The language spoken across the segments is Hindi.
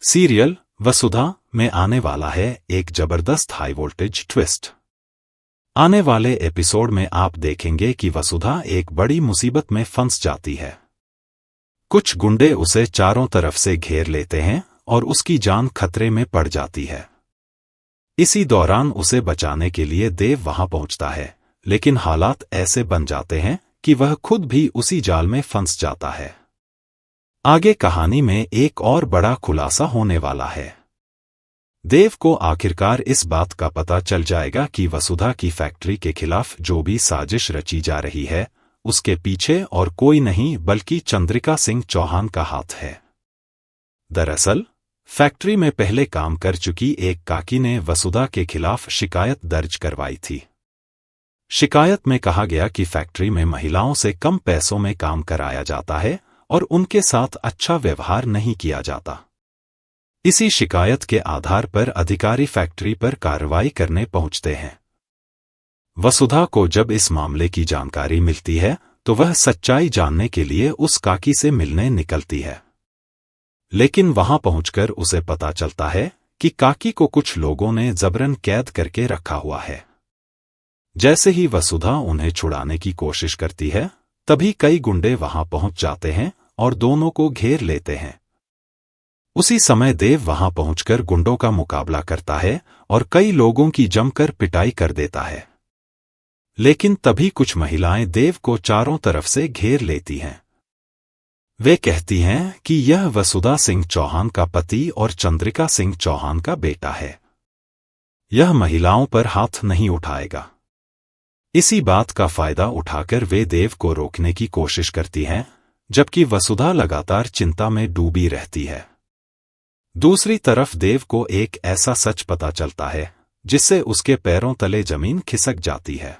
सीरियल वसुधा में आने वाला है एक जबरदस्त हाई वोल्टेज ट्विस्ट। आने वाले एपिसोड में आप देखेंगे कि वसुधा एक बड़ी मुसीबत में फंस जाती है। कुछ गुंडे उसे चारों तरफ से घेर लेते हैं और उसकी जान खतरे में पड़ जाती है। इसी दौरान उसे बचाने के लिए देव वहां पहुंचता है, लेकिन हालात ऐसे बन जाते हैं कि वह खुद भी उसी जाल में फंस जाता है। आगे कहानी में एक और बड़ा खुलासा होने वाला है। देव को आखिरकार इस बात का पता चल जाएगा कि वसुधा की फैक्ट्री के खिलाफ जो भी साजिश रची जा रही है, उसके पीछे और कोई नहीं बल्कि चंद्रिका सिंह चौहान का हाथ है। दरअसल फैक्ट्री में पहले काम कर चुकी एक काकी ने वसुधा के खिलाफ शिकायत दर्ज करवाई थी। शिकायत में कहा गया कि फैक्ट्री में महिलाओं से कम पैसों में काम कराया जाता है और उनके साथ अच्छा व्यवहार नहीं किया जाता। इसी शिकायत के आधार पर अधिकारी फैक्ट्री पर कार्रवाई करने पहुंचते हैं। वसुधा को जब इस मामले की जानकारी मिलती है तो वह सच्चाई जानने के लिए उस काकी से मिलने निकलती है, लेकिन वहां पहुंचकर उसे पता चलता है कि काकी को कुछ लोगों ने जबरन कैद करके रखा हुआ है। जैसे ही वसुधा उन्हें छुड़ाने की कोशिश करती है, तभी कई गुंडे वहां पहुंच जाते हैं और दोनों को घेर लेते हैं। उसी समय देव वहां पहुंचकर गुंडों का मुकाबला करता है और कई लोगों की जमकर पिटाई कर देता है। लेकिन तभी कुछ महिलाएं देव को चारों तरफ से घेर लेती हैं। वे कहती हैं कि यह वसुधा सिंह चौहान का पति और चंद्रिका सिंह चौहान का बेटा है। यह महिलाओं पर हाथ नहीं उठाएगा। इसी बात का फायदा उठाकर वे देव को रोकने की कोशिश करती हैं, जबकि वसुधा लगातार चिंता में डूबी रहती है। दूसरी तरफ देव को एक ऐसा सच पता चलता है जिससे उसके पैरों तले जमीन खिसक जाती है।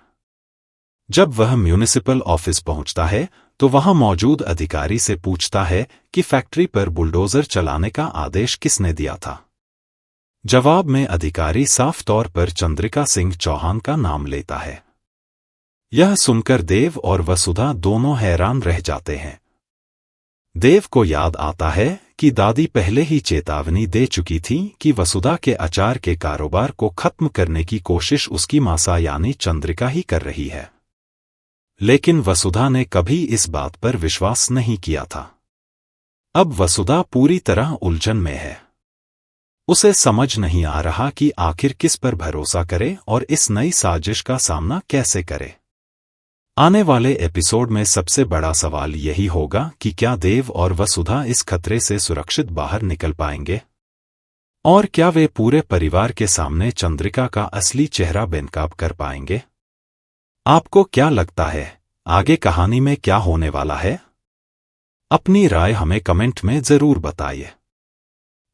जब वह म्यूनिसिपल ऑफिस पहुंचता है तो वहां मौजूद अधिकारी से पूछता है कि फैक्ट्री पर बुलडोजर चलाने का आदेश किसने दिया था। जवाब में अधिकारी साफ तौर पर चंद्रिका सिंह चौहान का नाम लेता है। यह सुनकर देव और वसुधा दोनों हैरान रह जाते हैं। देव को याद आता है कि दादी पहले ही चेतावनी दे चुकी थी कि वसुधा के अचार के कारोबार को खत्म करने की कोशिश उसकी मासा यानी चंद्रिका ही कर रही है। लेकिन वसुधा ने कभी इस बात पर विश्वास नहीं किया था। अब वसुधा पूरी तरह उलझन में है। उसे समझ नहीं आ रहा कि आखिर किस पर भरोसा करे और इस नई साजिश का सामना कैसे करे। आने वाले एपिसोड में सबसे बड़ा सवाल यही होगा कि क्या देव और वसुधा इस खतरे से सुरक्षित बाहर निकल पाएंगे, और क्या वे पूरे परिवार के सामने चंद्रिका का असली चेहरा बेनकाब कर पाएंगे। आपको क्या लगता है आगे कहानी में क्या होने वाला है? अपनी राय हमें कमेंट में जरूर बताइए।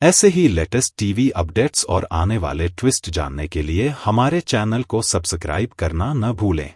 ऐसे ही लेटेस्ट टीवी अपडेट्स और आने वाले ट्विस्ट जानने के लिए हमारे चैनल को सब्सक्राइब करना न भूलें।